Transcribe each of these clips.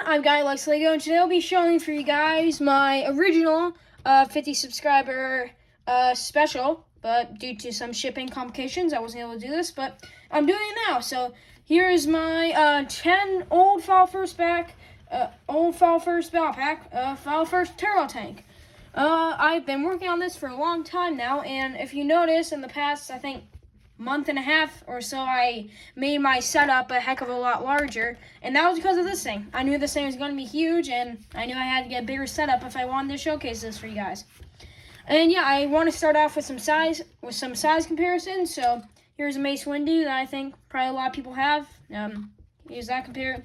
I'm Guy Likes Lego, and today I'll be showing for you guys my original 50 subscriber special, but due to some shipping complications, I wasn't able to do this, but I'm doing it now. So here's my 10 old Fall First Battle Pack, Fall First Turtle Tank. I've been working on this for a long time now, and if you notice, in the past, I think, month and a half or so, I made my setup a heck of a lot larger, and that was because of this thing. I knew this thing was going to be huge, and I knew I had to get a bigger setup if I wanted to showcase this for you guys. And yeah, I want to start off with some size comparisons. So here's a Mace Windu that I think probably a lot of people have. Here's that compare.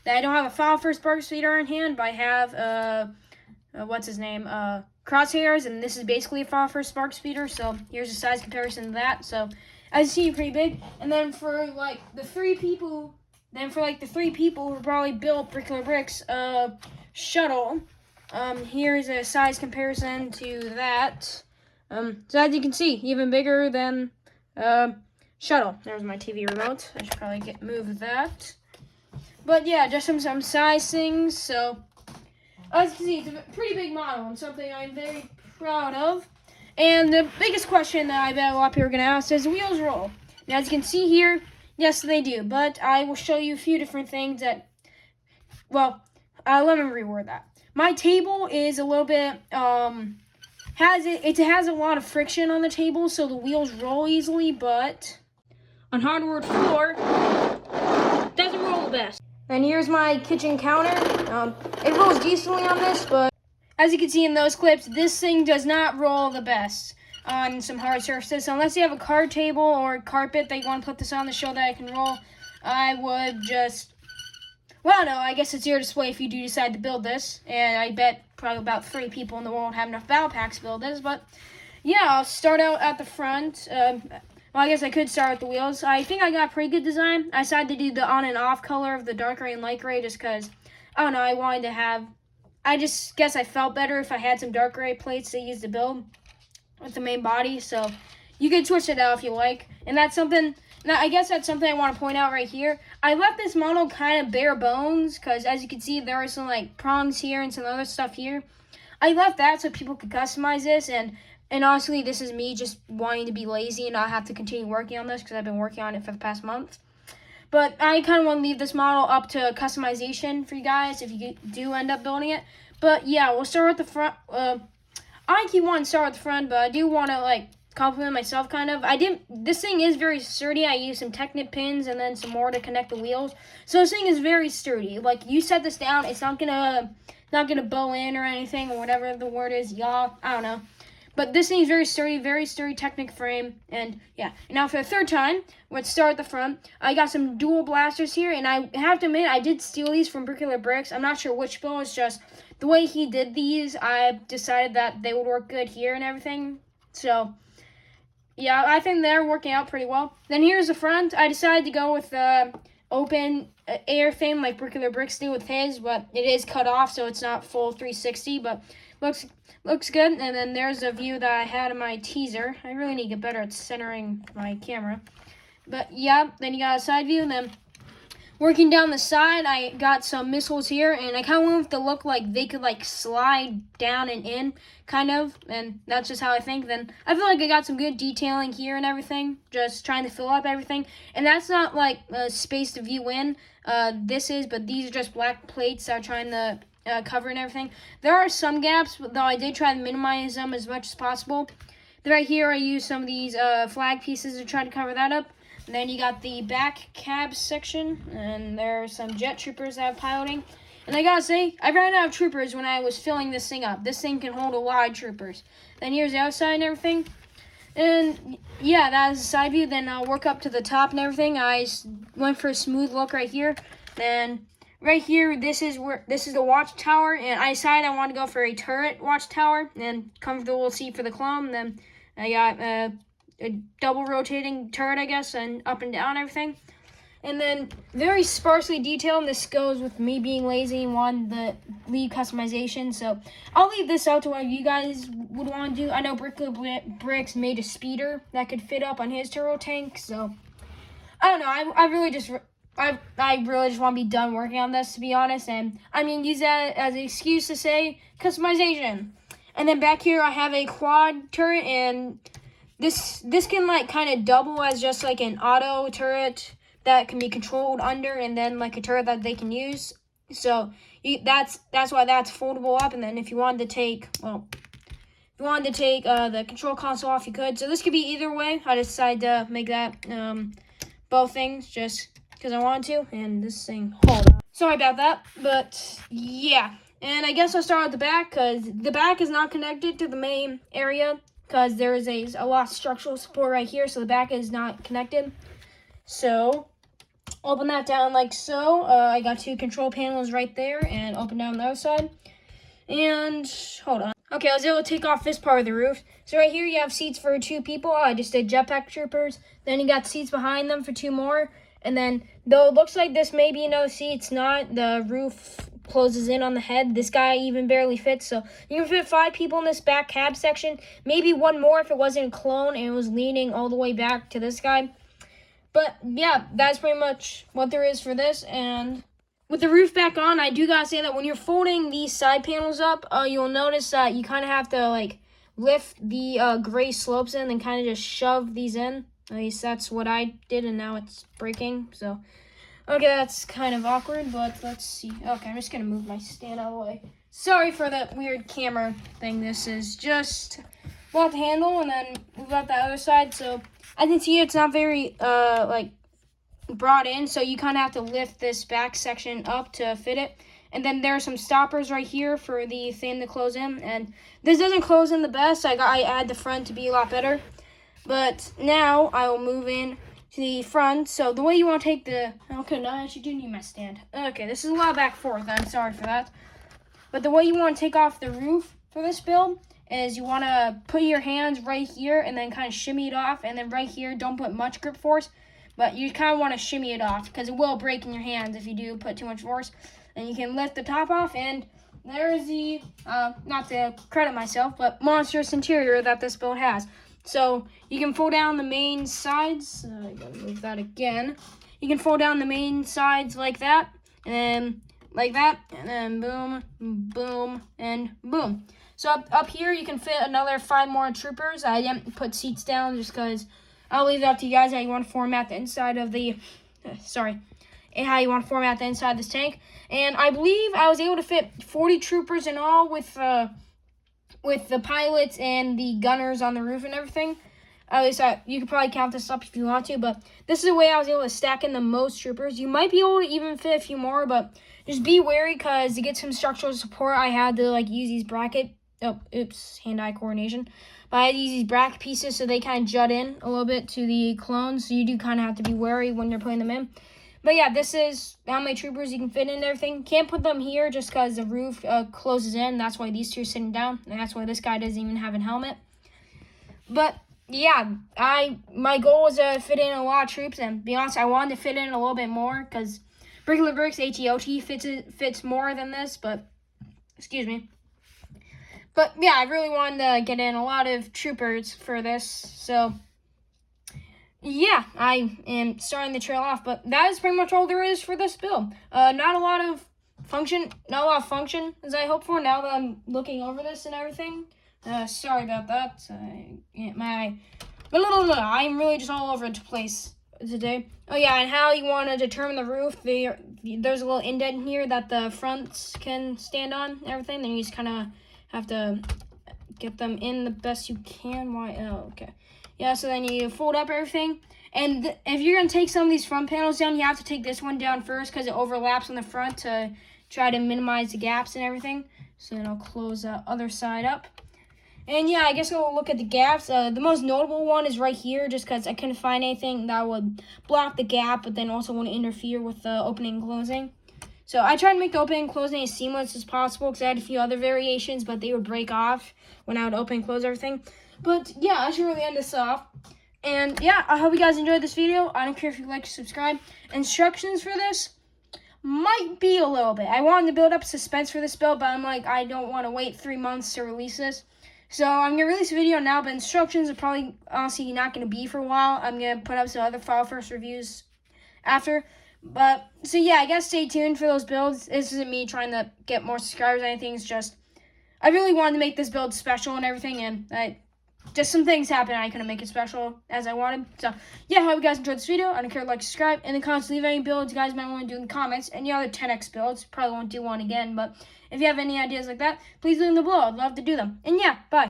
That I don't have a Fall First Spark Speeder in hand, but I have what's his name? Crosshairs, and this is basically a Fall First Spark Speeder. So here's a size comparison to that. So as you see, pretty big. And then for the three people who probably built Brickyler Bricks shuttle, here's a size comparison to that. So as you can see, even bigger than shuttle. There's my TV remote. I should probably move that. But yeah, just some size things. So as you can see, it's a pretty big model and something I'm very proud of. And the biggest question that I bet a lot of people are going to ask is, wheels roll? Now, as you can see here, yes, they do. But I will show you a few different things that, let me reword that. My table is a little bit, it has a lot of friction on the table, so the wheels roll easily, but on hardwood floor, it doesn't roll the best. And here's my kitchen counter. It rolls decently on this, but as you can see in those clips, this thing does not roll the best on some hard surfaces. So unless you have a card table or carpet that you want to put this on to show that it can roll, I would just, no, I guess it's your display if you do decide to build this. And I bet probably about 3 people in the world have enough battle packs to build this. But yeah, I'll start out at the front. I guess I could start with the wheels. I think I got a pretty good design. I decided to do the on and off color of the dark gray and light gray just because, I don't know, I wanted to have, I just guess I felt better if I had some dark gray plates to use to build with the main body. So you can switch it out if you like. And that's something, I guess that's something I want to point out right here. I left this model kind of bare bones because as you can see, there are some prongs here and some other stuff here. I left that so people could customize this. And honestly, this is me just wanting to be lazy and not have to continue working on this because I've been working on it for the past month. But I kind of want to leave this model up to customization for you guys if you do end up building it. But yeah, we'll start with the front. I keep wanting to start with the front, but I do want to compliment myself kind of. This thing is very sturdy. I used some Technip pins and then some more to connect the wheels. So this thing is very sturdy. You set this down, it's not gonna bow in or anything or whatever the word is, y'all. I don't know. But this thing is very sturdy Technic frame, and yeah. And now for the third time, let's start at the front. I got some dual blasters here, and I have to admit, I did steal these from Brickyler Bricks. I'm not sure which build, it's just the way he did these, I decided that they would work good here and everything. So, yeah, I think they're working out pretty well. Then here's the front. I decided to go with the open air thing like Brickyler Bricks do with his, but it is cut off, so it's not full 360, but looks good. And then there's a view that I had in my teaser. I really need to get better at centering my camera. But yeah, then you got a side view, and then working down the side, I got some missiles here, and I kind of want it to look like they could slide down and in, kind of, and that's just how I think. Then I feel like I got some good detailing here and everything, just trying to fill up everything. And that's not space to view in, this is, but these are just black plates that are trying to cover and everything. There are some gaps, though I did try to minimize them as much as possible. Then right here, I used some of these flag pieces to try to cover that up. And then you got the back cab section, and there are some jet troopers that I'm piloting. And I gotta say, I ran out of troopers when I was filling this thing up. This thing can hold a lot of troopers. Then here's the outside and everything. And yeah, that is the side view. Then I'll work up to the top and everything. I went for a smooth look right here. Then right here, this is the watchtower, and I decided I wanted to go for a turret watchtower and comfortable seat for the clone. Then I got a double rotating turret, I guess, and up and down everything. And then very sparsely detailed, and this goes with me being lazy and wanting to leave customization. So I'll leave this out to what you guys would want to do. I know Brickyler Bricks made a speeder that could fit up on his turbo tank, so I don't know. I really just I really just want to be done working on this, to be honest. And I'm going to use that as an excuse to say customization. And then back here, I have a quad turret, and this can like kind of double as just like an auto turret that can be controlled under, and then like a turret that they can use. So that's why that's foldable up. And then if you wanted to take, the control console off, you could. So this could be either way. I decided to make that both things just because I wanted to. And this thing, hold on. Sorry about that, but yeah. And I guess I'll start with the back, because the back is not connected to the main area, because there is a lot of structural support right here, so the back is not connected. So open that down like so. I got 2 control panels right there, and open down the other side. And hold on. Okay, I was able to take off this part of the roof. So right here you have seats for 2 people. I just did jetpack troopers. Then you got seats behind them for 2 more. And then, though it looks like this may be no seats, not, the roof closes in on the head. This guy even barely fits, so you can fit 5 people in this back cab section. Maybe 1 more if it wasn't a clone and it was leaning all the way back to this guy. But yeah, that's pretty much what there is for this. And with the roof back on, I do gotta say that when you're folding these side panels up, you'll notice that you kind of have to like lift the gray slopes in and kind of just shove these in. At least that's what I did, and now it's breaking. So, okay, that's kind of awkward, but let's see. Okay, I'm just going to move my stand out of the way. Sorry for that weird camera thing. This is just about the handle, and then move out the other side. So, I can see it's not very, brought in, so you kind of have to lift this back section up to fit it. And then there are some stoppers right here for the thing to close in. And this doesn't close in the best. I add the front to be a lot better. But now I will move in to the front. So the way you want to take the... Okay, no, I actually do need my stand. Okay, this is a lot back forth. I'm sorry for that. But the way you want to take off the roof for this build is you want to put your hands right here and then kind of shimmy it off. And then right here, don't put much grip force. But you kind of want to shimmy it off because it will break in your hands if you do put too much force. And you can lift the top off, and there's the, not to credit myself, but monstrous interior that this build has. So you can fold down the main sides. I gotta move that again. You can fold down the main sides like that, and then like that, and then boom, boom, and boom. So up here you can fit another 5 more troopers. I didn't put seats down just because I'll leave it up to you guys how you want to format the inside of the, how you want to format the inside of this tank. And I believe I was able to fit 40 troopers in all with the pilots and the gunners on the roof and everything. At least you could probably count this up if you want to, but this is the way I was able to stack in the most troopers. You might be able to even fit a few more, but just be wary because to get some structural support, I had to use these bracket. Oh, oops, hand-eye coordination. But I had to use these bracket pieces so they kind of jut in a little bit to the clones, so you do kind of have to be wary when you're putting them in. But yeah, this is how many troopers you can fit in and everything. Can't put them here just because the roof closes in. That's why these two are sitting down. And that's why this guy doesn't even have a helmet. But yeah, my goal was to fit in a lot of troops. And to be honest, I wanted to fit in a little bit more because Brickler Bricks ATOT fits more than this. But, excuse me. But yeah, I really wanted to get in a lot of troopers for this. So yeah, I am starting the trail off, but that is pretty much all there is for this build. Not a lot of function as I hoped for now that I'm looking over this and everything. Sorry about that. I'm really just all over the place today. Oh yeah, and how you want to determine the roof. There's a little indent here that the fronts can stand on and everything. Then you just kind of have to get them in the best you can. Okay. Yeah, so then you fold up everything. And if you're going to take some of these front panels down, you have to take this one down first because it overlaps on the front to try to minimize the gaps and everything. So then I'll close the other side up. And yeah, I guess we'll look at the gaps. The most notable one is right here just because I couldn't find anything that would block the gap but then also wouldn't interfere with the opening and closing. So I tried to make the opening and closing as seamless as possible because I had a few other variations, but they would break off when I would open and close everything. But yeah, I should really end this off. And yeah, I hope you guys enjoyed this video. I don't care if you like to subscribe. Instructions for this might be a little bit. I wanted to build up suspense for this build, but I'm like, I don't want to wait 3 months to release this. So I'm going to release a video now, but instructions are probably honestly not going to be for a while. I'm going to put up some other File First reviews after. But, so yeah, I guess stay tuned for those builds. This isn't me trying to get more subscribers or anything. It's just, I really wanted to make this build special and everything, and just some things happened and I couldn't make it special as I wanted. So, yeah, I hope you guys enjoyed this video. I don't care, like, subscribe. In the comments, leave any builds you guys might want to do in the comments. Any other 10x builds. Probably won't do one again, but if you have any ideas like that, please leave them below. I'd love to do them. And yeah, bye.